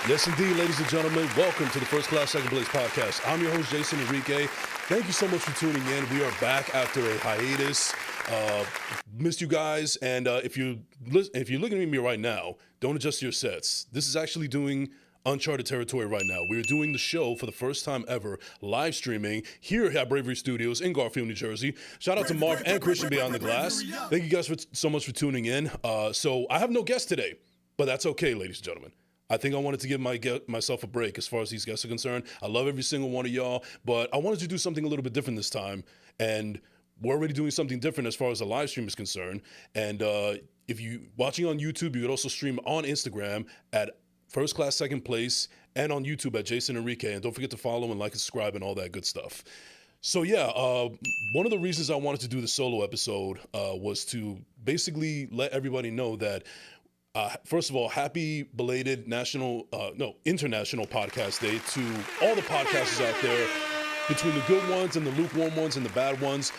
Yes, indeed, ladies and gentlemen, welcome to the First Class, Second Place podcast. I'm your host, Jason Enrique. Thank you so much for tuning in. We are back after a hiatus. Missed you guys, and if you're looking at me right now, don't adjust your sets. This is actually doing uncharted territory right now. We're doing the show for the first time ever, live streaming here at Bravery Studios in Garfield, New Jersey. Shout out to Marv and Christian Beyond the Glass. Thank you guys so much for tuning in. So I have no guest today, but that's okay, ladies and gentlemen. I think I wanted to give myself a break as far as these guests are concerned. I love every single one of y'all, but I wanted to do something a little bit different this time. And we're already doing something different as far as the live stream is concerned. And if you watching on YouTube, you could also stream on Instagram at First Class, Second Place, and on YouTube at Jason Enrique. And don't forget to follow and like and subscribe and all that good stuff. So yeah, one of the reasons I wanted to do the solo episode was to basically let everybody know that first of all, happy belated International Podcast Day to all the podcasters out there, between the good ones and the lukewarm ones and the bad ones.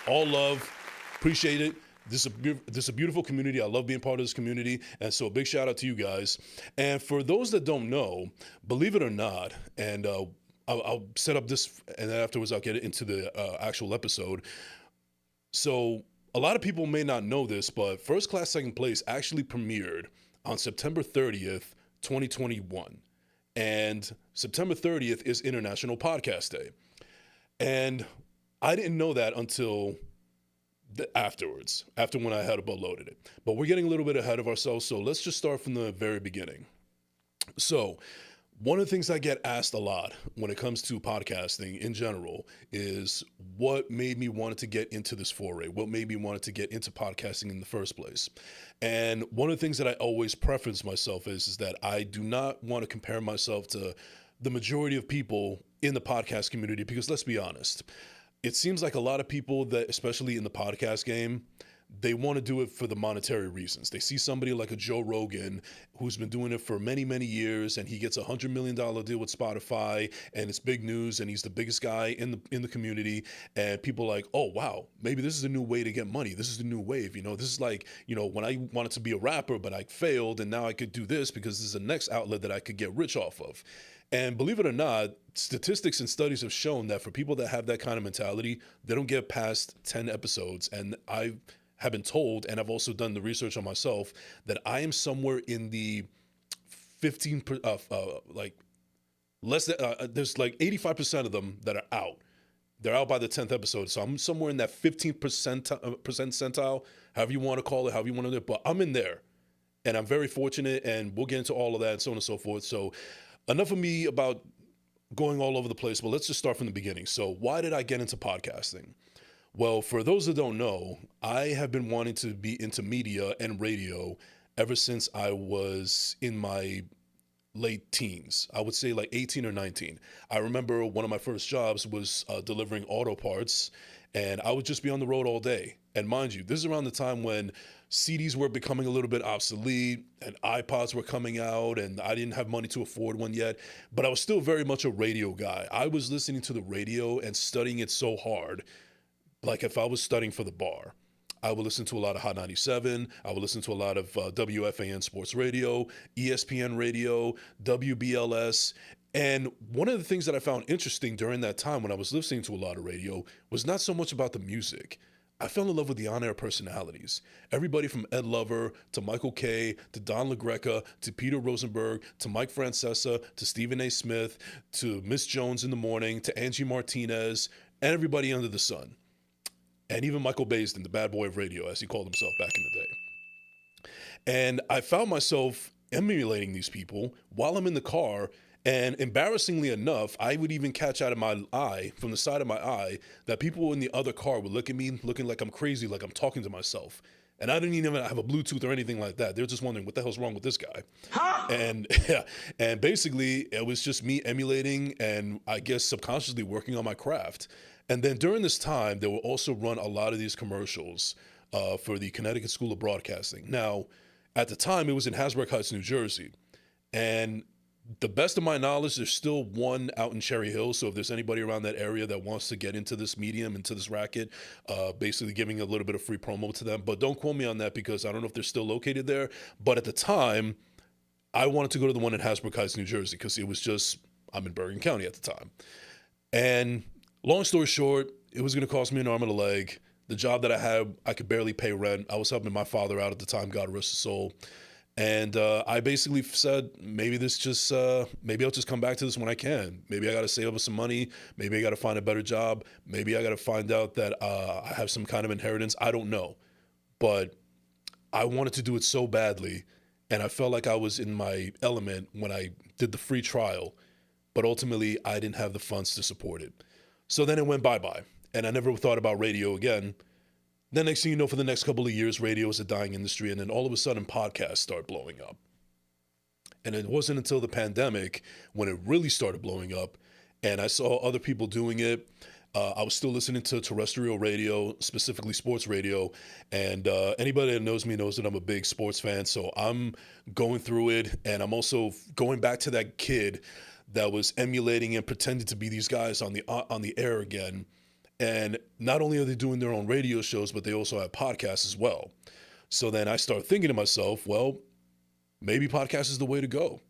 All love, appreciate it. This is a beautiful community. I love being part of this community, and so a big shout out to you guys. And for those that don't know, believe it or not, and I'll set up this, and then afterwards I'll get into the actual episode. So a lot of people may not know this, but First Class, Second Place actually premiered on September 30th, 2021. And September 30th is International Podcast Day. And I didn't know that until afterwards, after when I had uploaded it. But we're getting a little bit ahead of ourselves, so let's just start from the very beginning. So one of the things I get asked a lot when it comes to podcasting in general is what made me want to get into this foray? What made me want to get into podcasting in the first place? And one of the things that I always preference myself is that I do not want to compare myself to the majority of people in the podcast community, because let's be honest, it seems like a lot of people that, especially in the podcast game, they want to do it for the monetary reasons. They see somebody like a Joe Rogan who's been doing it for many, many years, and he gets a $100 million deal with Spotify, and it's big news, and he's the biggest guy in the community, and people are like, oh, wow, maybe this is a new way to get money. This is the new wave. This is like, when I wanted to be a rapper, but I failed, and now I could do this because this is the next outlet that I could get rich off of. And believe it or not, statistics and studies have shown that for people that have that kind of mentality, they don't get past 10 episodes. And I have been told, and I've also done the research on myself, that I am somewhere in the 15, less than, there's like 85% of them that are out. They're out by the 10th episode. So I'm somewhere in that 15% percentile, however you want to call it, however you want to do it, but I'm in there. And I'm very fortunate, and we'll get into all of that and so on and so forth. So enough of me about going all over the place, but let's just start from the beginning. So why did I get into podcasting? Well, for those that don't know, I have been wanting to be into media and radio ever since I was in my late teens. I would say like 18 or 19. I remember one of my first jobs was delivering auto parts, and I would just be on the road all day. And mind you, this is around the time when CDs were becoming a little bit obsolete and iPods were coming out, and I didn't have money to afford one yet, but I was still very much a radio guy. I was listening to the radio and studying it so hard, like if I was studying for the bar. I would listen to a lot of Hot 97. I would listen to a lot of WFAN Sports Radio, ESPN Radio, WBLS. And one of the things that I found interesting during that time when I was listening to a lot of radio was not so much about the music. I fell in love with the on-air personalities. Everybody from Ed Lover to Michael Kay to Don LaGreca to Peter Rosenberg to Mike Francesa to Stephen A. Smith to Miss Jones in the Morning to Angie Martinez and everybody under the sun. And even Michael Baisden, the bad boy of radio, as he called himself back in the day. And I found myself emulating these people while I'm in the car. And embarrassingly enough, I would even catch out of my eye, from the side of my eye, that people in the other car would look at me looking like I'm crazy, like I'm talking to myself. And I didn't even have a Bluetooth or anything like that. They're just wondering, what the hell's wrong with this guy? Huh? And basically, it was just me emulating and I guess subconsciously working on my craft. And then during this time, they will also run a lot of these commercials for the Connecticut School of Broadcasting. Now, at the time, it was in Hasbrook Heights, New Jersey. And the best of my knowledge, there's still one out in Cherry Hill. So if there's anybody around that area that wants to get into this medium, into this racket, basically giving a little bit of free promo to them. But don't quote me on that because I don't know if they're still located there. But at the time, I wanted to go to the one in Hasbrook Heights, New Jersey, because it was just, I'm in Bergen County at the time. And long story short, it was going to cost me an arm and a leg. The job that I had, I could barely pay rent. I was helping my father out at the time, God rest his soul. And I basically said, maybe maybe I'll just come back to this when I can. Maybe I got to save up some money. Maybe I got to find a better job. Maybe I got to find out that I have some kind of inheritance. I don't know. But I wanted to do it so badly. And I felt like I was in my element when I did the free trial. But ultimately, I didn't have the funds to support it. So then it went bye-bye. And I never thought about radio again. Then next thing you know, for the next couple of years, radio is a dying industry. And then all of a sudden, podcasts start blowing up. And it wasn't until the pandemic when it really started blowing up. And I saw other people doing it. I was still listening to terrestrial radio, specifically sports radio. And anybody that knows me knows that I'm a big sports fan. So I'm going through it. And I'm also going back to that kid that was emulating and pretending to be these guys on the air again. And not only are they doing their own radio shows, but they also have podcasts as well. So then I start thinking to myself, well, maybe podcast is the way to go.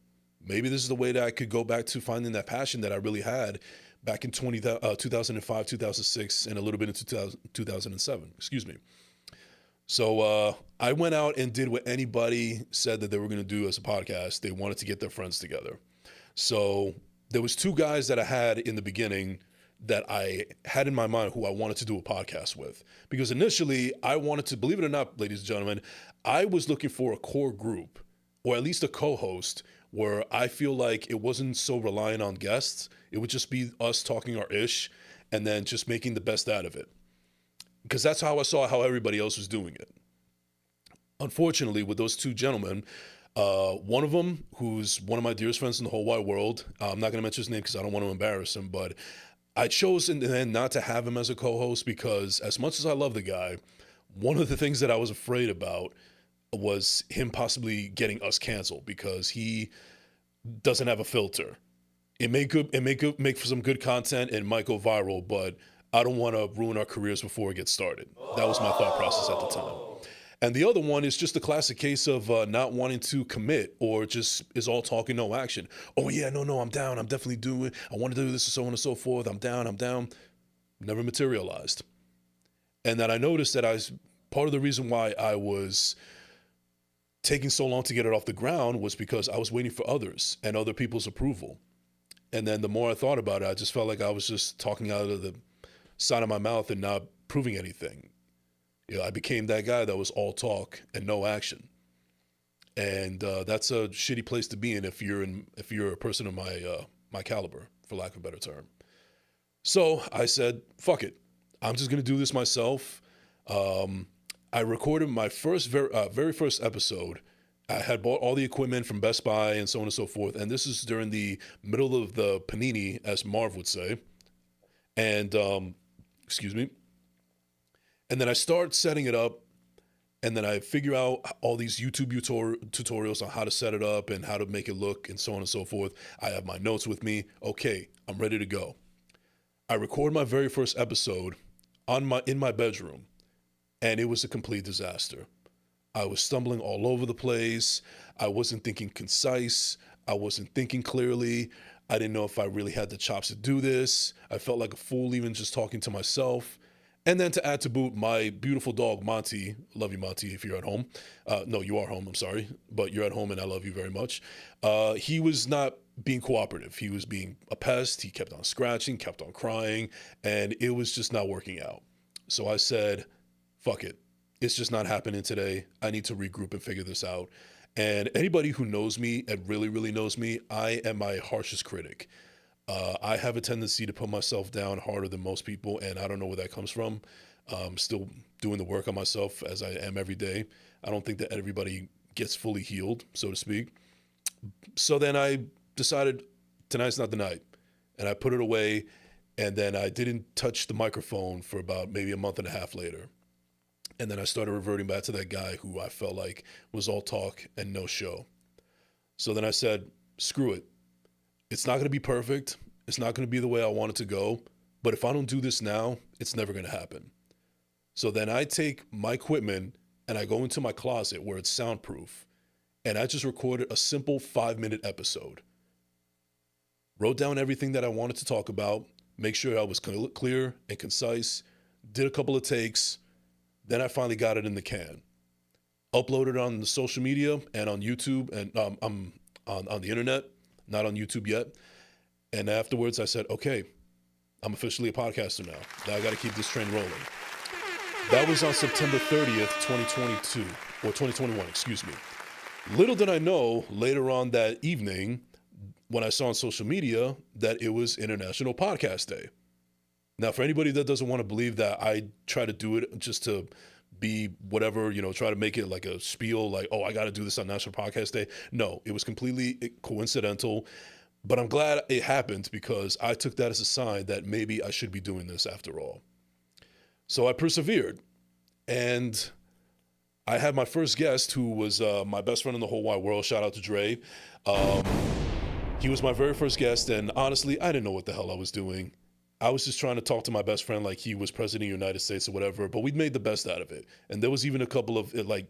Maybe this is the way that I could go back to finding that passion that I really had back in 2005, 2006, and a little bit in 2007. Excuse me. So I went out and did what anybody said that they were going to do as a podcast. They wanted to get their friends together. So there was two guys that I had in the beginning that I had in my mind who I wanted to do a podcast with. Because initially, I wanted to, believe it or not, ladies and gentlemen, I was looking for a core group, or at least a co-host, where I feel like it wasn't so reliant on guests. It would just be us talking our ish and then just making the best out of it. Because that's how I saw how everybody else was doing it. Unfortunately, with those two gentlemen, one of them, who's one of my dearest friends in the whole wide world, I'm not going to mention his name because I don't want to embarrass him, but I chose in the end not to have him as a co-host because as much as I love the guy, one of the things that I was afraid about was him possibly getting us canceled because he doesn't have a filter. It may make for some good content and might go viral, but I don't want to ruin our careers before it gets started. That was my thought process at the time. And the other one is just a classic case of not wanting to commit or just is all talking, no action. Oh, yeah, no, I'm down. I'm definitely doing. I want to do this and so on and so forth. I'm down. Never materialized. And then I noticed that part of the reason why I was taking so long to get it off the ground was because I was waiting for others and other people's approval. And then the more I thought about it, I just felt like I was just talking out of the side of my mouth and not proving anything. You know, I became that guy that was all talk and no action, and that's a shitty place to be in if you're a person of my caliber, for lack of a better term. So I said, "Fuck it, I'm just gonna do this myself." I recorded my very first episode. I had bought all the equipment from Best Buy and so on and so forth, and this is during the middle of the panini, as Marv would say, and excuse me. And then I start setting it up, and then I figure out all these YouTube tutorials on how to set it up and how to make it look and so on and so forth. I have my notes with me. Okay, I'm ready to go. I record my very first episode in my bedroom, and it was a complete disaster. I was stumbling all over the place. I wasn't thinking concise. I wasn't thinking clearly. I didn't know if I really had the chops to do this. I felt like a fool even just talking to myself. And then to add to boot, my beautiful dog, Monty, love you, Monty, if you're at home. No, you are home, I'm sorry, but you're at home and I love you very much. He was not being cooperative. He was being a pest. He kept on scratching, kept on crying, and it was just not working out. So I said, fuck it. It's just not happening today. I need to regroup and figure this out. And anybody who knows me and really, really knows me, I am my harshest critic. I have a tendency to put myself down harder than most people, and I don't know where that comes from. Still doing the work on myself as I am every day. I don't think that everybody gets fully healed, so to speak. So then I decided tonight's not the night, and I put it away, and then I didn't touch the microphone for about maybe a month and a half later. And then I started reverting back to that guy who I felt like was all talk and no show. So then I said, screw it. It's not going to be perfect. It's not going to be the way I want it to go. But if I don't do this now, it's never going to happen. So then I take my equipment and I go into my closet where it's soundproof. And I just recorded a simple 5-minute episode. Wrote down everything that I wanted to talk about, make sure I was clear and concise, did a couple of takes, then I finally got it in the can. Uploaded it on the social media and on YouTube, and I'm on the internet, not on YouTube yet. And afterwards I said, okay, I'm officially a podcaster now. Now I got to keep this train rolling. That was on September 30th, 2022, or 2021, excuse me. Little did I know later on that evening when I saw on social media that it was International Podcast Day. Now, for anybody that doesn't want to believe that I try to do it just to be whatever, try to make it like a spiel, like, oh, I got to do this on National Podcast Day. No, it was completely coincidental, but I'm glad it happened because I took that as a sign that maybe I should be doing this after all. So I persevered, and I had my first guest who was my best friend in the whole wide world. Shout out to Dre. He was my very first guest, and honestly, I didn't know what the hell I was doing. I was just trying to talk to my best friend like he was president of the United States or whatever, but we made the best out of it. And there was even a couple of, the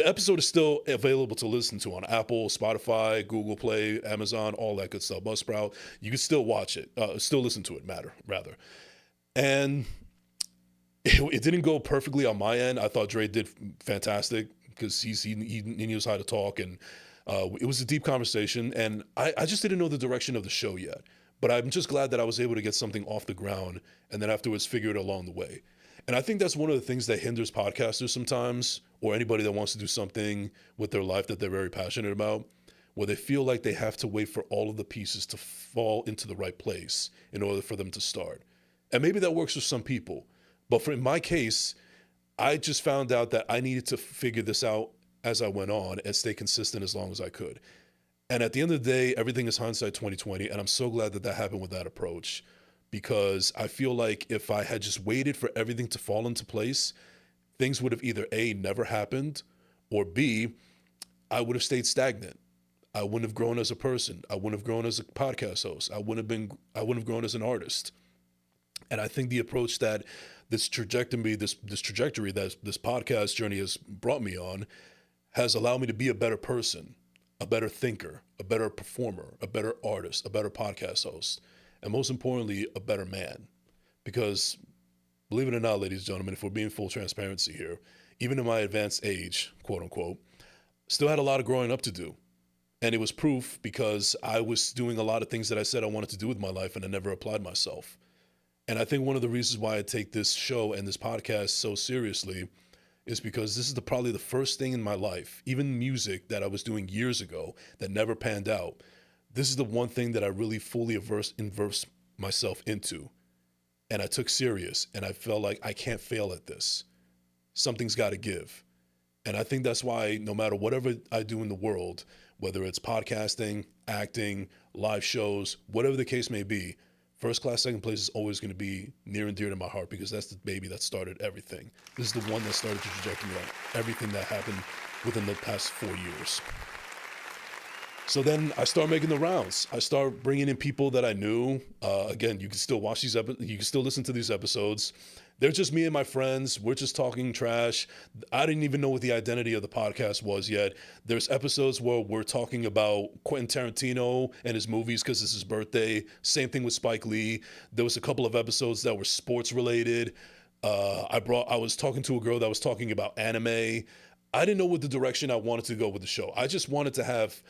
episode is still available to listen to on Apple, Spotify, Google Play, Amazon, all that good stuff, Buzzsprout. You can still watch it, still listen to it, rather. And it didn't go perfectly on my end. I thought Dre did fantastic because he knows how to talk, and it was a deep conversation, and I just didn't know the direction of the show yet. But I'm just glad that I was able to get something off the ground and then afterwards figure it along the way. And I think that's one of the things that hinders podcasters sometimes, or anybody that wants to do something with their life that they're very passionate about, where they feel like they have to wait for all of the pieces to fall into the right place in order for them to start. And maybe that works for some people. But in my case, I just found out that I needed to figure this out as I went on and stay consistent as long as I could. And at the end of the day, everything is hindsight 2020. And I'm so glad that happened with that approach, because I feel like if I had just waited for everything to fall into place, things would have either A, never happened, or B, I would have stayed stagnant. I wouldn't have grown as a person. I wouldn't have grown as a podcast host. I wouldn't have grown as an artist. And I think the approach that this trajectory that this podcast journey has brought me on has allowed me to be a better person, a better thinker, a better performer, a better artist, a better podcast host, and most importantly, a better man. Because believe it or not, ladies and gentlemen, if we're being full transparency here, even in my advanced age, quote unquote, still had a lot of growing up to do. And it was proof because I was doing a lot of things that I said I wanted to do with my life and I never applied myself. And I think one of the reasons why I take this show and this podcast so seriously is because this is probably the first thing in my life, even music that I was doing years ago that never panned out. This is the one thing that I really fully immersed myself into. And I took serious, and I felt like I can't fail at this. Something's got to give. And I think that's why no matter whatever I do in the world, whether it's podcasting, acting, live shows, whatever the case may be, First Class, Second Place is always going to be near and dear to my heart because that's the baby that started everything. This is the one that started the trajectory of everything that happened within the past 4 years. So then I start making the rounds. I start bringing in people that I knew. Again, you can still watch these you can still listen to these episodes. They're just me and my friends. We're just talking trash. I didn't even know what the identity of the podcast was yet. There's episodes where we're talking about Quentin Tarantino and his movies because it's his birthday. Same thing with Spike Lee. There was a couple of episodes that were sports related. I was talking to a girl that was talking about anime. I didn't know what the direction I wanted to go with the show. I just wanted to have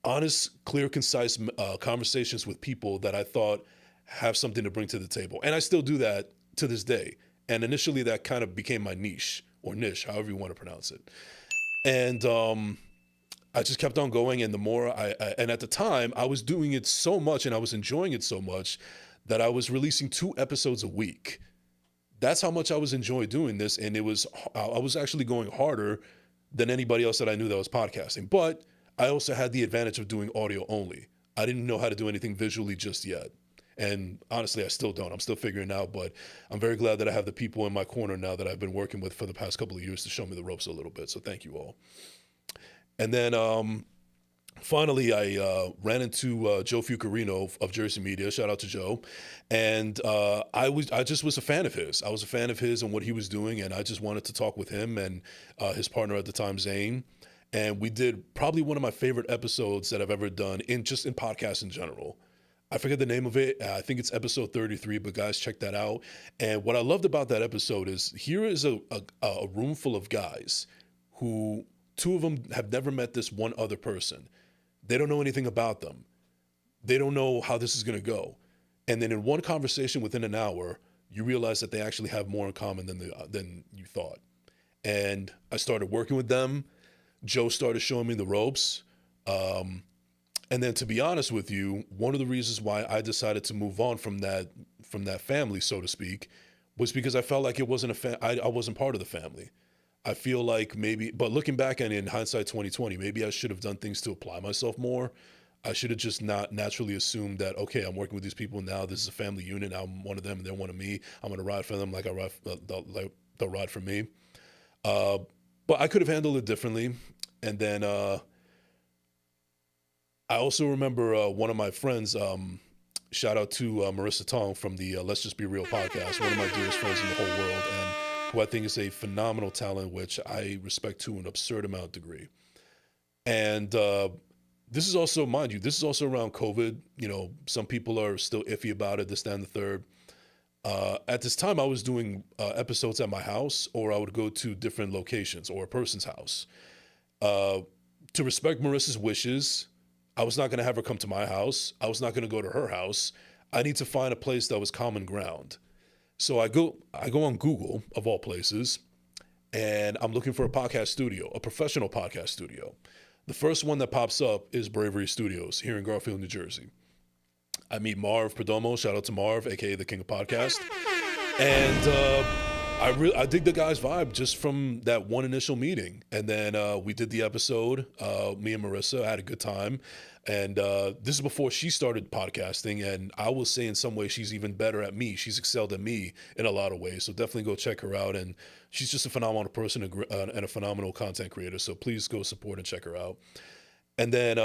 honest, clear, concise conversations with people that I thought have something to bring to the table. And I still do that to this day. And initially that kind of became my niche, or niche, however you want to pronounce it. And I just kept on going. And the more and at the time I was doing it so much and I was enjoying it so much that I was releasing 2 episodes a week. That's how much I was enjoying doing this. And I was actually going harder than anybody else that I knew that was podcasting. But I also had the advantage of doing audio only. I didn't know how to do anything visually just yet. And honestly, I still don't. I'm still figuring it out, but I'm very glad that I have the people in my corner now that I've been working with for the past couple of years to show me the ropes a little bit. So thank you all. And then finally, I ran into Joe Fucarino of Jersey Media. Shout out to Joe. And I just was a fan of his. I was a fan of his and what he was doing, and I just wanted to talk with him and his partner at the time, Zane. and we did probably one of my favorite episodes that I've ever done in podcasts in general. I forget the name of it. I think it's episode 33, but guys, check that out. And what I loved about that episode is here is a room full of guys who two of them have never met this one other person. They don't know anything about them. They don't know how this is going to go. And then in one conversation within an hour, you realize that they actually have more in common than you thought. And I started working with them. Joe started showing me the ropes. And then, to be honest with you, one of the reasons why I decided to move on from that family, so to speak, was because I felt like it wasn't I wasn't part of the family. I feel like maybe, but looking back and in hindsight 2020, maybe I should have done things to apply myself more. I should have just not naturally assumed that, okay, I'm working with these people now. This is a family unit. I'm one of them and they're one of me. I'm going to ride for them like they'll ride for me. But I could have handled it differently. And then I also remember one of my friends, shout out to Marissa Tong from the Let's Just Be Real podcast, one of my dearest friends in the whole world, and who I think is a phenomenal talent, which I respect to an absurd amount degree. And this is also, mind you, this is also around COVID. You know, some people are still iffy about it, this, that, and the third. At this time, I was doing episodes at my house, or I would go to different locations or a person's house. To respect Marissa's wishes, I was not going to have her come to my house. I was not going to go to her house. I need to find a place that was common ground. So I go on Google, of all places, and I'm looking for a podcast studio, a professional podcast studio. The first one that pops up is Bravery Studios here in Garfield, New Jersey. I meet Marv Perdomo. Shout out to Marv, aka the King of Podcast. And I dig the guy's vibe just from that one initial meeting. And then we did the episode, me and Marissa. I had a good time. And this is before she started podcasting. And I will say in some ways she's even better at me. She's excelled at me in a lot of ways. So definitely go check her out. And she's just a phenomenal person and a phenomenal content creator. So please go support and check her out. And then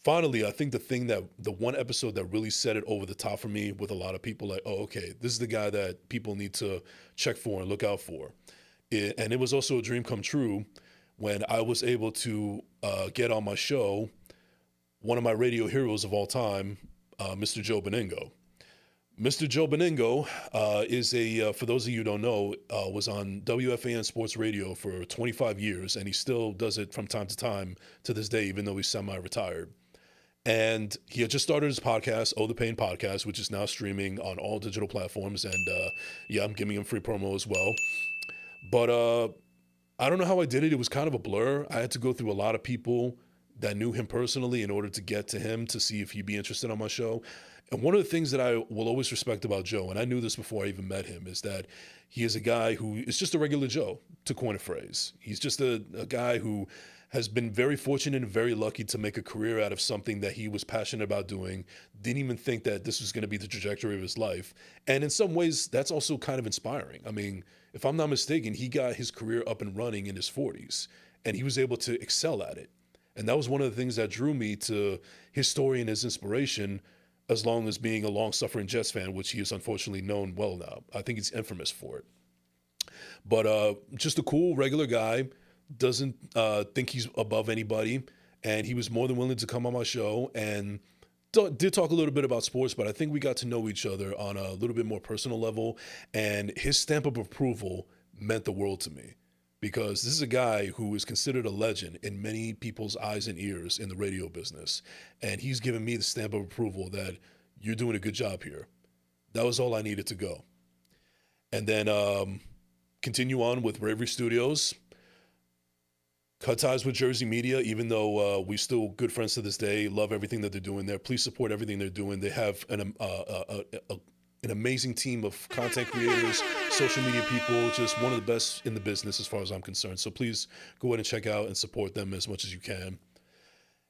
finally, I think the one episode that really set it over the top for me with a lot of people, like, oh, okay, this is the guy that people need to check for and look out for. And it was also a dream come true when I was able to get on my show one of my radio heroes of all time, Mr. Joe Beningo. Mr. Joe Beningo is for those of you who don't know, was on WFAN Sports Radio for 25 years, and he still does it from time to time to this day, even though he's semi-retired. And he had just started his podcast, Oh the Pain Podcast, which is now streaming on all digital platforms. And yeah, I'm giving him free promo as well. But I don't know how I did it. It was kind of a blur. I had to go through a lot of people that knew him personally in order to get to him to see if he'd be interested on my show. And one of the things that I will always respect about Joe, and I knew this before I even met him, is that he is a guy who is just a regular Joe, to coin a phrase. He's just a guy who has been very fortunate and very lucky to make a career out of something that he was passionate about doing, didn't even think that this was going to be the trajectory of his life. And in some ways, that's also kind of inspiring. I mean, if I'm not mistaken, he got his career up and running in his 40s, and he was able to excel at it. And that was one of the things that drew me to his story and his inspiration, as long as being a long-suffering Jets fan, which he is unfortunately known well now. I think he's infamous for it. But just a cool, regular guy, doesn't think he's above anybody, and he was more than willing to come on my show and did talk a little bit about sports, but I think we got to know each other on a little bit more personal level, and his stamp of approval meant the world to me. Because this is a guy who is considered a legend in many people's eyes and ears in the radio business. And he's given me the stamp of approval that you're doing a good job here. That was all I needed to go. And then continue on with Bravery Studios. Cut ties with Jersey Media, even though we're still good friends to this day. Love everything that they're doing there. Please support everything they're doing. They have an amazing team of content creators, social media people, just one of the best in the business as far as I'm concerned. So please go ahead and check out and support them as much as you can.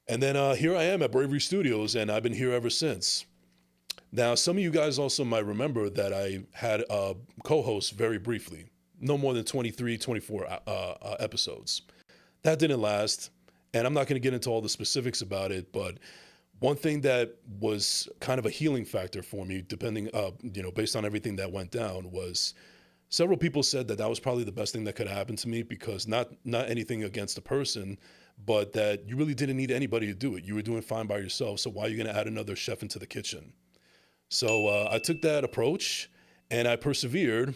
And then here I am at Bravery Studios, and I've been here ever since. Now, some of you guys also might remember that I had a co-host very briefly, no more than 23, 24 episodes. That didn't last, and I'm not going to get into all the specifics about it, but one thing that was kind of a healing factor for me, based on everything that went down, was Several people said that that was probably the best thing that could happen to me, because not anything against the person, but that you really didn't need anybody to do it. You were doing fine by yourself. So why are you going to add another chef into the kitchen? So I took that approach and I persevered.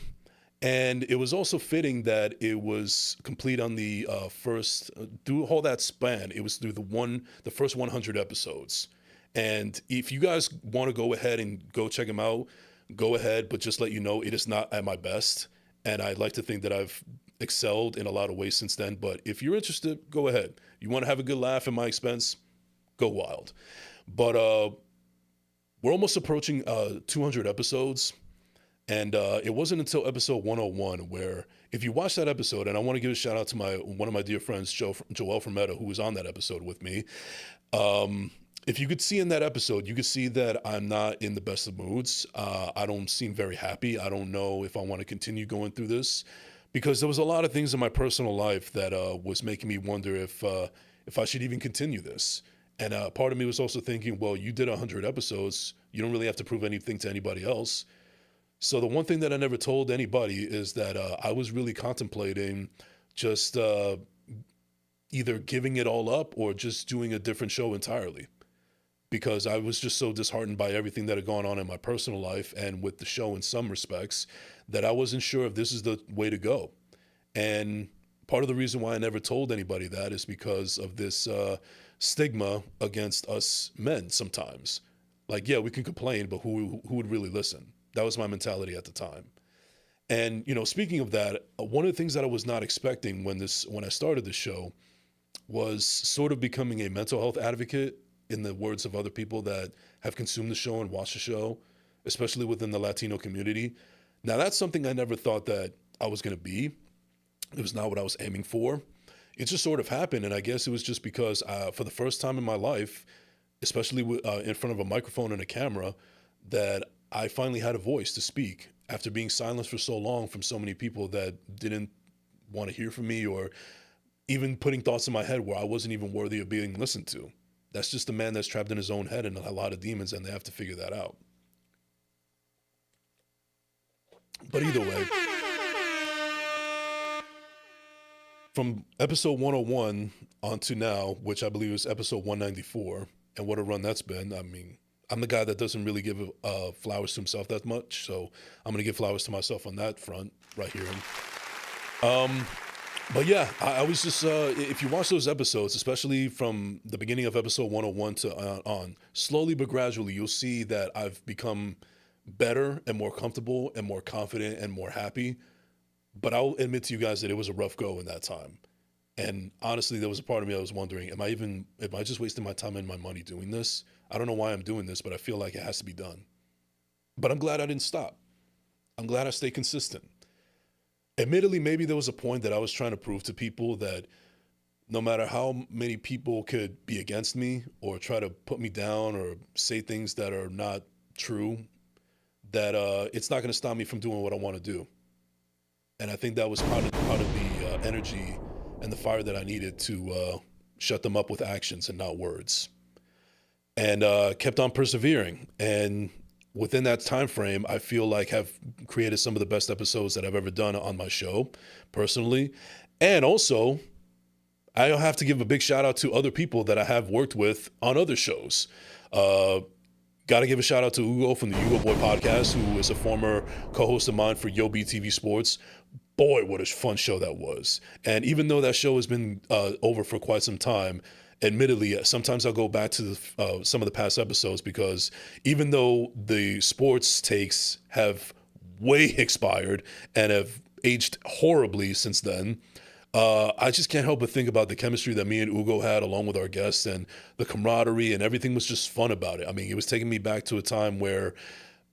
And it was also fitting that it was complete on the first, through all that span, it was through the first 100 episodes. And if you guys want to go ahead and go check them out, go ahead, but just let you know it is not at my best. And I'd like to think that I've excelled in a lot of ways since then. But if you're interested, go ahead. You want to have a good laugh at my expense, go wild. But we're almost approaching 200 episodes. And it wasn't until episode 101 where, if you watch that episode, and I want to give a shout out to one of my dear friends, Joel from Meta, who was on that episode with me. If you could see in that episode, you could see that I'm not in the best of moods. I don't seem very happy. I don't know if I want to continue going through this, because there was a lot of things in my personal life that was making me wonder if I should even continue this. And part of me was also thinking, well, you did 100 episodes. You don't really have to prove anything to anybody else. So the one thing that I never told anybody is that I was really contemplating just either giving it all up or just doing a different show entirely, because I was just so disheartened by everything that had gone on in my personal life and with the show in some respects, that I wasn't sure if this is the way to go. And part of the reason why I never told anybody that is because of this stigma against us men sometimes. Like, yeah, we can complain, but who would really listen? That was my mentality at the time. And, you know, speaking of that, one of the things that I was not expecting when I started the show was sort of becoming a mental health advocate, in the words of other people that have consumed the show and watched the show, especially within the Latino community. Now, that's something I never thought that I was going to be. It was not what I was aiming for. It just sort of happened. And I guess it was just because for the first time in my life, especially in front of a microphone and a camera, that I finally had a voice to speak after being silenced for so long from so many people that didn't want to hear from me, or even putting thoughts in my head where I wasn't even worthy of being listened to. That's just a man that's trapped in his own head and a lot of demons, and they have to figure that out. But either way, from episode 101 on to now, which I believe is episode 194, and what a run that's been. I mean, I'm the guy that doesn't really give flowers to himself that much, so I'm going to give flowers to myself on that front right here. But yeah, I was just, if you watch those episodes, especially from the beginning of episode 101 to on, slowly but gradually, you'll see that I've become better and more comfortable and more confident and more happy. But I'll admit to you guys that it was a rough go in that time. And honestly, there was a part of me that was wondering, am I just wasting my time and my money doing this? I don't know why I'm doing this, but I feel like it has to be done. But I'm glad I didn't stop. I'm glad I stayed consistent. Admittedly, maybe there was a point that I was trying to prove to people that no matter how many people could be against me or try to put me down or say things that are not true, that it's not going to stop me from doing what I want to do. And I think that was part of the energy and the fire that I needed to shut them up with actions and not words. And kept on persevering. And within that time frame, I feel like have created some of the best episodes that I've ever done on my show, personally. And also, I have to give a big shout out to other people that I have worked with on other shows. Got to give a shout out to Ugo from the Ugo Boy podcast, who is a former co-host of mine for Yo BTV Sports. Boy, what a fun show that was. And even though that show has been over for quite some time, admittedly, sometimes I'll go back to some of the past episodes, because even though the sports takes have way expired and have aged horribly since then, I just can't help but think about the chemistry that me and Ugo had along with our guests, and the camaraderie, and everything was just fun about it. I mean, it was taking me back to a time where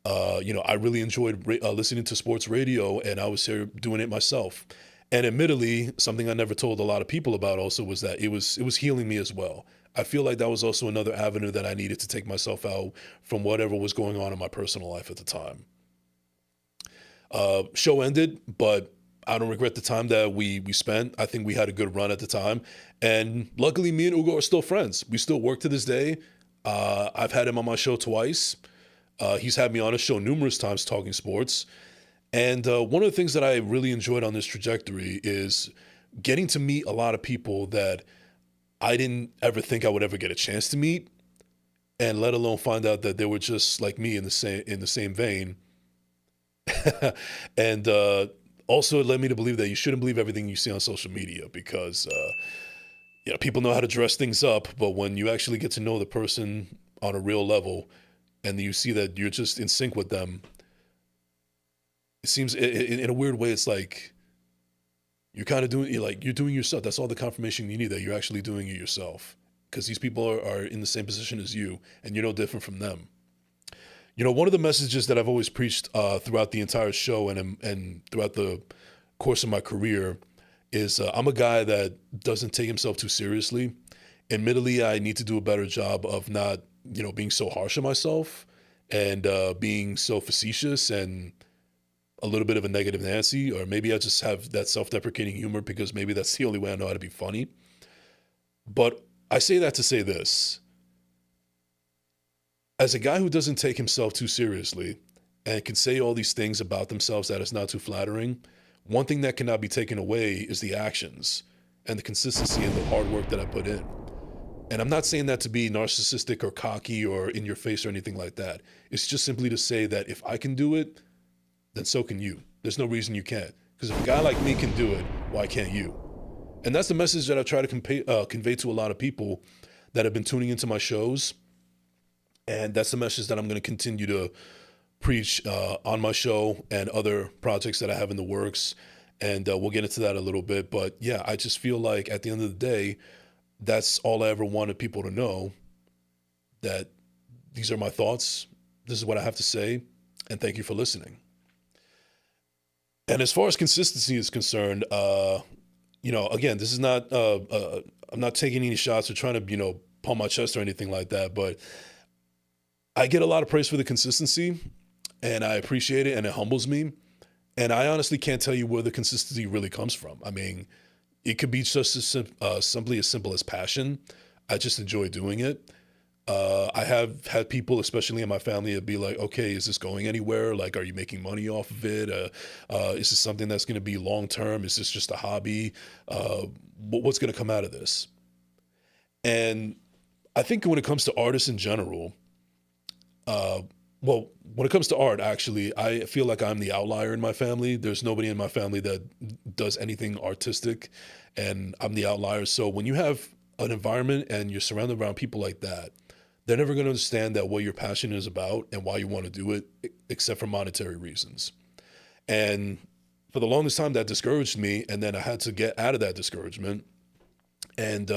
I really enjoyed listening to sports radio, and I was here doing it myself. And admittedly, something I never told a lot of people about also was that it was healing me as well. I feel like that was also another avenue that I needed to take myself out from whatever was going on in my personal life at the time. Show ended, but I don't regret the time that we spent. I think we had a good run at the time. And luckily, me and Ugo are still friends. We still work to this day. I've had him on my show twice. He's had me on his show numerous times talking sports. And one of the things that I really enjoyed on this trajectory is getting to meet a lot of people that I didn't ever think I would ever get a chance to meet, and let alone find out that they were just like me in the same vein. And also, it led me to believe that you shouldn't believe everything you see on social media because people know how to dress things up, but when you actually get to know the person on a real level, and you see that you're just in sync with them, it seems in a weird way it's like you're doing yourself. That's all the confirmation you need that you're actually doing it yourself, because these people are in the same position as you, and you're no different from them. One of the messages that I've always preached throughout the entire show and throughout the course of my career is I'm a guy that doesn't take himself too seriously. Admittedly, I need to do a better job of not being so harsh on myself and being so facetious and a little bit of a negative Nancy, or maybe I just have that self-deprecating humor because maybe that's the only way I know how to be funny. But I say that to say this. As a guy who doesn't take himself too seriously and can say all these things about themselves that is not too flattering, one thing that cannot be taken away is the actions and the consistency and the hard work that I put in. And I'm not saying that to be narcissistic or cocky or in your face or anything like that. It's just simply to say that if I can do it, then so can you. There's no reason you can't. Because if a guy like me can do it, why can't you? And that's the message that I try to convey to a lot of people that have been tuning into my shows. And that's the message that I'm going to continue to preach on my show and other projects that I have in the works. And we'll get into that a little bit. But yeah, I just feel like at the end of the day, that's all I ever wanted people to know, that these are my thoughts. This is what I have to say. And thank you for listening. And as far as consistency is concerned, again, this is not, I'm not taking any shots or trying to, pump my chest or anything like that, but I get a lot of praise for the consistency, and I appreciate it, and it humbles me. And I honestly can't tell you where the consistency really comes from. I mean, it could be just simply as simple as passion. I just enjoy doing it. I have had people, especially in my family, be like, okay, is this going anywhere? Like, are you making money off of it? Is this something that's going to be long-term? Is this just a hobby? What's going to come out of this? And I think when it comes to artists in general, when it comes to art, actually, I feel like I'm the outlier in my family. There's nobody in my family that does anything artistic, and I'm the outlier. So when you have an environment and you're surrounded around people like that, they're never going to understand that what your passion is about and why you want to do it, except for monetary reasons. And for the longest time, that discouraged me, and then I had to get out of that discouragement. And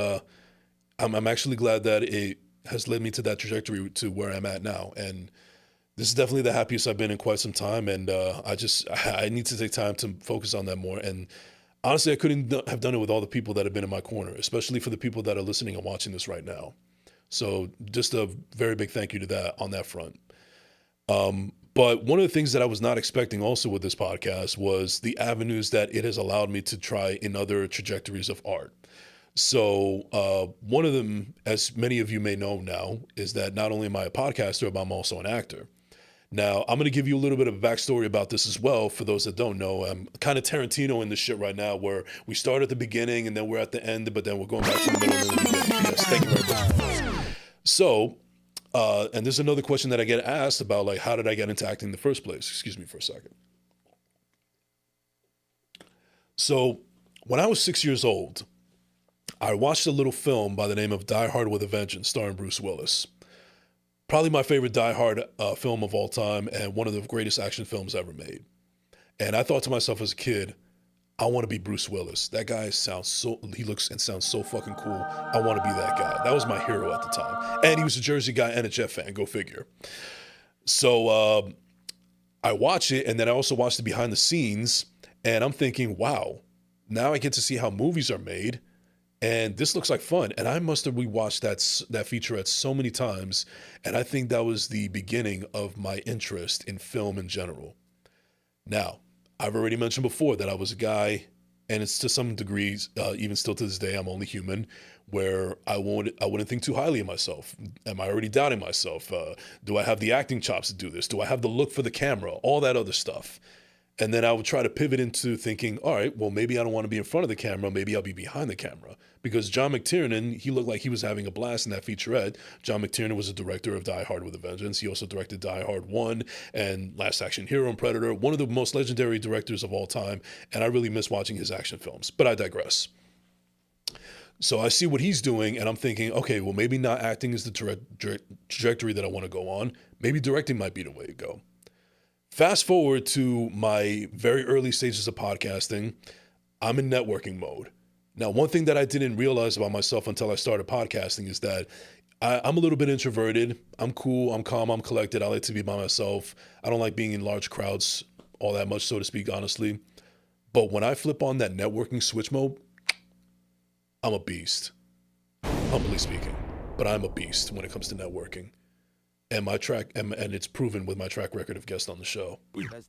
I'm actually glad that it has led me to that trajectory to where I'm at now. And this is definitely the happiest I've been in quite some time. And I need to take time to focus on that more. And honestly, I couldn't have done it with all the people that have been in my corner, especially for the people that are listening and watching this right now. So just a very big thank you to that on that front. But one of the things that I was not expecting also with this podcast was the avenues that it has allowed me to try in other trajectories of art. So one of them, as many of you may know now, is that not only am I a podcaster, but I'm also an actor. Now, I'm going to give you a little bit of a backstory about this as well. For those that don't know, I'm kind of Tarantino in this shit right now, where we start at the beginning and then we're at the end, but then we're going back to the middle and then the beginning. Yes, thank you very much. So, and there's another question that I get asked about, like, how did I get into acting in the first place? Excuse me for a second. So, when I was 6 years old, I watched a little film by the name of Die Hard with a Vengeance, starring Bruce Willis. Probably my favorite Die Hard film of all time, and one of the greatest action films ever made. And I thought to myself as a kid, I want to be Bruce Willis. That guy he looks and sounds so fucking cool. I want to be that guy. That was my hero at the time. And he was a Jersey guy and a Jet fan, go figure. So I watch it, and then I also watch the behind the scenes, and I'm thinking, wow, now I get to see how movies are made. And this looks like fun. And I must have rewatched that featurette so many times. And I think that was the beginning of my interest in film in general. Now, I've already mentioned before that I was a guy, and it's to some degrees, even still to this day, I'm only human, where I wouldn't think too highly of myself. Am I already doubting myself? Do I have the acting chops to do this? Do I have the look for the camera? All that other stuff. And then I would try to pivot into thinking, all right, well, maybe I don't want to be in front of the camera. Maybe I'll be behind the camera. Because John McTiernan, he looked like he was having a blast in that featurette. John McTiernan was a director of Die Hard with a Vengeance. He also directed Die Hard 1 and Last Action Hero and Predator, one of the most legendary directors of all time. And I really miss watching his action films. But I digress. So I see what he's doing, and I'm thinking, okay, well, maybe not acting is the trajectory that I want to go on. Maybe directing might be the way to go. Fast forward to my very early stages of podcasting, I'm in networking mode. Now, one thing that I didn't realize about myself until I started podcasting is that I'm a little bit introverted. I'm cool, I'm calm, I'm collected. I like to be by myself. I don't like being in large crowds all that much, so to speak, honestly. But when I flip on that networking switch mode, I'm a beast, humbly speaking. But I'm a beast when it comes to networking. And and it's proven with my track record of guests on the show.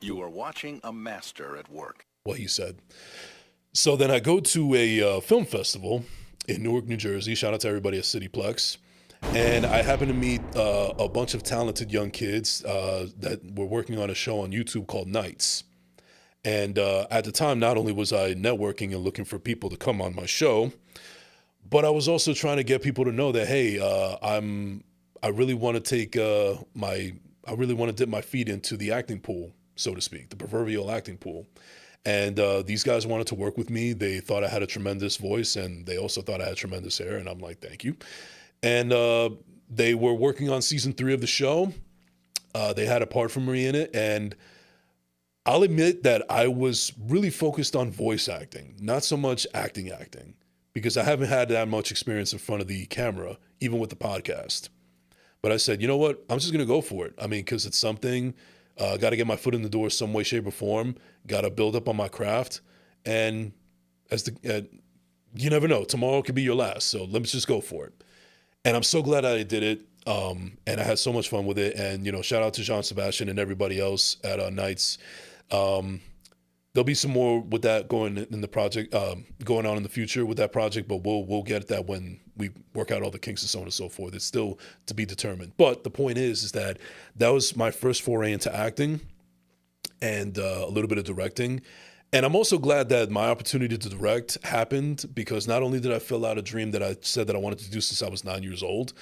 You are watching a master at work. What he said. So then I go to a film festival in Newark, New Jersey. Shout out to everybody at Cityplex. And I happen to meet a bunch of talented young kids that were working on a show on YouTube called Nights. And at the time, not only was I networking and looking for people to come on my show, but I was also trying to get people to know that, hey, I really want to dip my feet into the acting pool, so to speak, the proverbial acting pool. And these guys wanted to work with me. They thought I had a tremendous voice, and they also thought I had tremendous hair. And I'm like, thank you. And they were working on season 3 of the show. They had a part for me in it. And I'll admit that I was really focused on voice acting, not so much acting, because I haven't had that much experience in front of the camera, even with the podcast. But I said, you know what? I'm just going to go for it. I mean, because it's something, got to get my foot in the door some way, shape, or form. Got to build up on my craft. And you never know. Tomorrow could be your last. So let's just go for it. And I'm so glad I did it. And I had so much fun with it. And, shout out to Jean Sebastian and everybody else at Nights. There'll be some more with that going in the project, going on in the future with that project, but we'll get that when we work out all the kinks and so on and so forth. It's still to be determined. But the point is that was my first foray into acting and a little bit of directing. And I'm also glad that my opportunity to direct happened, because not only did I fill out a dream that I said that I wanted to do since I was 9 years old,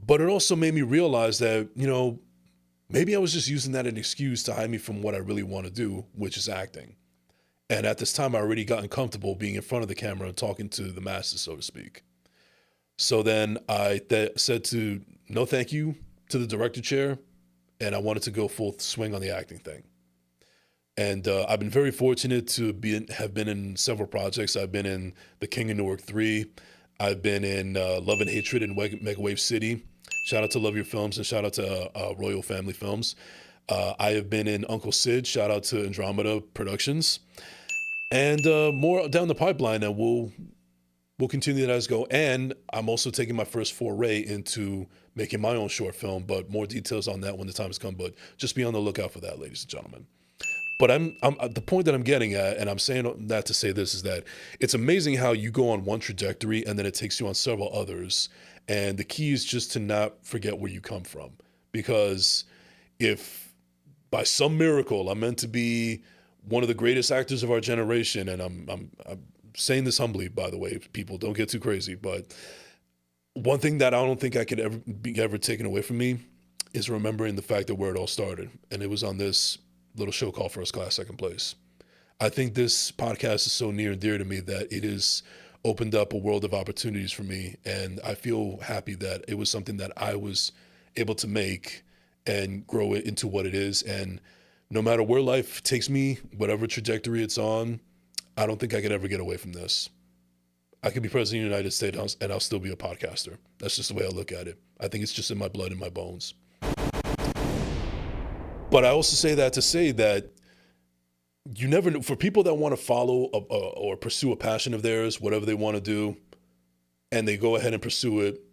but it also made me realize that, maybe I was just using that as an excuse to hide me from what I really want to do, which is acting. And at this time, I already gotten comfortable being in front of the camera and talking to the masses, so to speak. So then I said no thank you to the director chair, and I wanted to go full swing on the acting thing. And I've been very fortunate to have been in several projects. I've been in The King of Newark 3. I've been in Love and Hatred in Megawave City. Shout out to Love Your Films and shout out to Royal Family Films. I have been in Uncle Sid. Shout out to Andromeda Productions. And more down the pipeline, and we'll continue that as go. And I'm also taking my first foray into making my own short film, but more details on that when the time has come. But just be on the lookout for that, ladies and gentlemen. But I'm the point that I'm getting at, and I'm saying that to say this, is that it's amazing how you go on one trajectory and then it takes you on several others. And the key is just to not forget where you come from. Because if by some miracle I'm meant to be one of the greatest actors of our generation, and I'm saying this humbly, by the way, people don't get too crazy, but one thing that I don't think I could ever taken away from me is remembering the fact that where it all started, and it was on this little show called First Class Second Place. I think this podcast is so near and dear to me that it has opened up a world of opportunities for me, and I feel happy that it was something that I was able to make and grow it into what it is. And no matter where life takes me, whatever trajectory it's on, I don't think I could ever get away from this. I could be president of the United States and I'll still be a podcaster. That's just the way I look at it. I think it's just in my blood and my bones. But I also say that to say that you never know. For people that want to follow or pursue a passion of theirs, whatever they want to do, and they go ahead and pursue it,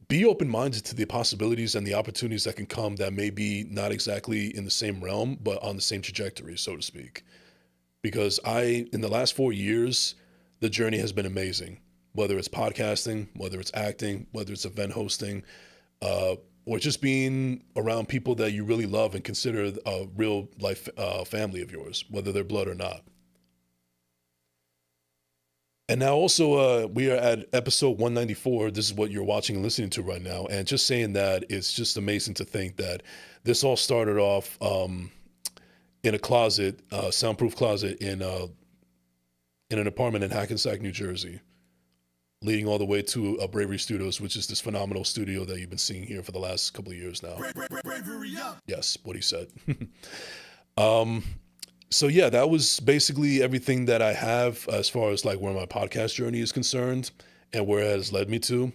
be open-minded to the possibilities and the opportunities that can come that may be not exactly in the same realm, but on the same trajectory, so to speak. Because in the last 4 years, the journey has been amazing. Whether it's podcasting, whether it's acting, whether it's event hosting, or just being around people that you really love and consider a real life family of yours, whether they're blood or not. And now also we are at episode 194. This is what you're watching and listening to right now. And just saying that, it's just amazing to think that this all started off in a closet, soundproof closet in an apartment in Hackensack, New Jersey, leading all the way to Bravery Studios, which is this phenomenal studio that you've been seeing here for the last couple of years now. Yes, what he said. So yeah, that was basically everything that I have as far as like where my podcast journey is concerned and where it has led me to.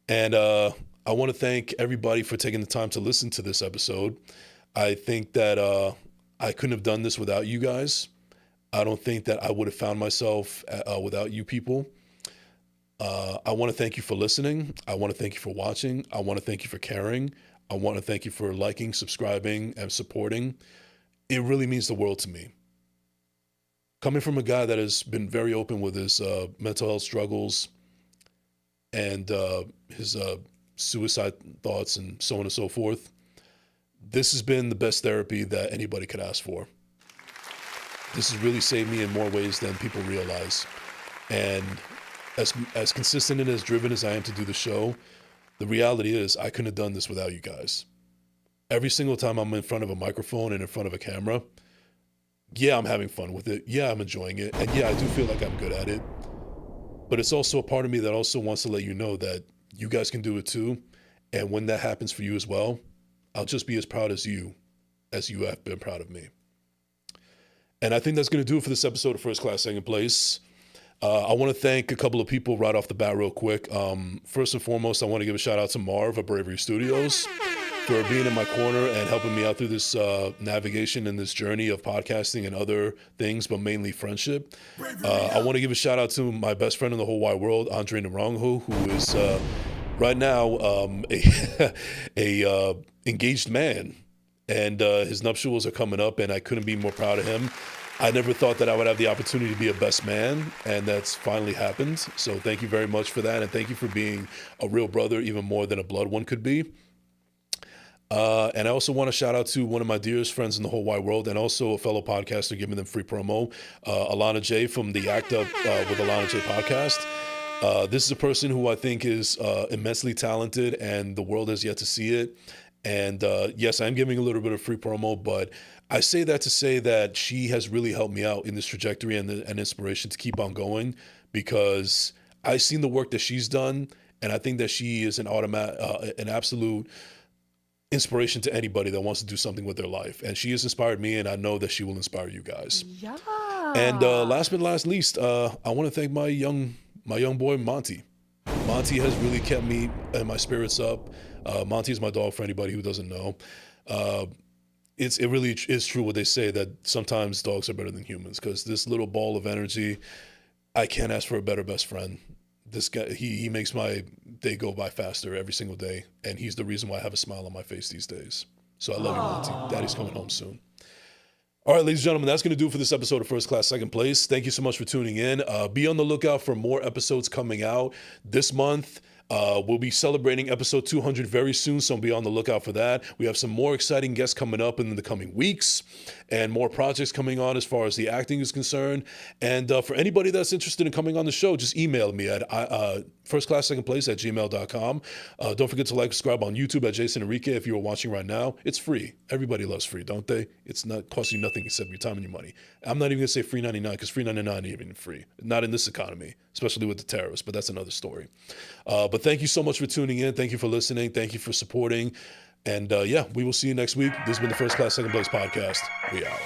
And I want to thank everybody for taking the time to listen to this episode. I think that I couldn't have done this without you guys. I don't think that I would have found myself without you people. I want to thank you for listening. I want to thank you for watching. I want to thank you for caring. I want to thank you for liking, subscribing, and supporting. It really means the world to me. Coming from a guy that has been very open with his mental health struggles and his suicide thoughts and so on and so forth, this has been the best therapy that anybody could ask for. This has really saved me in more ways than people realize. And as consistent and as driven as I am to do the show, the reality is I couldn't have done this without you guys. Every single time I'm in front of a microphone and in front of a camera, yeah, I'm having fun with it. Yeah, I'm enjoying it. And yeah, I do feel like I'm good at it. But it's also a part of me that also wants to let you know that you guys can do it too. And when that happens for you as well, I'll just be as proud as you have been proud of me. And I think that's going to do it for this episode of First Class Second Place. I want to thank a couple of people right off the bat real quick. First and foremost, I want to give a shout out to Marv at Bravery Studios for being in my corner and helping me out through this navigation and this journey of podcasting and other things, but mainly friendship. I want to give a shout out to my best friend in the whole wide world, Andre Naranjo, who is right now a engaged man, and his nuptials are coming up, and I couldn't be more proud of him. I never thought that I would have the opportunity to be a best man, and that's finally happened. So thank you very much for that, and thank you for being a real brother, even more than a blood one could be. And I also want to shout out to one of my dearest friends in the whole wide world and also a fellow podcaster giving them free promo, Alana J from the Act Up with Alana J podcast. This is a person who I think is immensely talented and the world has yet to see it. And yes, I'm giving a little bit of free promo, but I say that to say that she has really helped me out in this trajectory and inspiration to keep on going, because I've seen the work that she's done, and I think that she is an absolute inspiration to anybody that wants to do something with their life. And she has inspired me, and I know that she will inspire you guys. Yeah. And last but not least, I want to thank my young boy Monty. Monty has really kept me and my spirits up. Monty is my dog, for anybody who doesn't know. It really is true what they say, that sometimes dogs are better than humans, because this little ball of energy, I can't ask for a better best friend. This guy, he makes my day go by faster every single day, and he's the reason why I have a smile on my face these days. So I love you, Monty. Daddy's coming home soon. All right, ladies and gentlemen, that's going to do it for this episode of First Class Second Place. Thank you so much for tuning in. Be on the lookout for more episodes coming out this month. We'll be celebrating episode 200 very soon, so be on the lookout for that. We have some more exciting guests coming up in the coming weeks and more projects coming on as far as the acting is concerned. And for anybody that's interested in coming on the show, just email me at firstclasssecondplace@gmail.com. Don't forget to like, subscribe on YouTube at Jason Enrique if you are watching right now. It's free. Everybody loves free, don't they? It's not costing you nothing except your time and your money. I'm not even going to say free 99, because free 99 ain't even free. Not in this economy, especially with the terrorists, but that's another story. But thank you so much for tuning in. Thank you for listening. Thank you for supporting. And yeah, we will see you next week. This has been the First Class Second Place podcast. We out.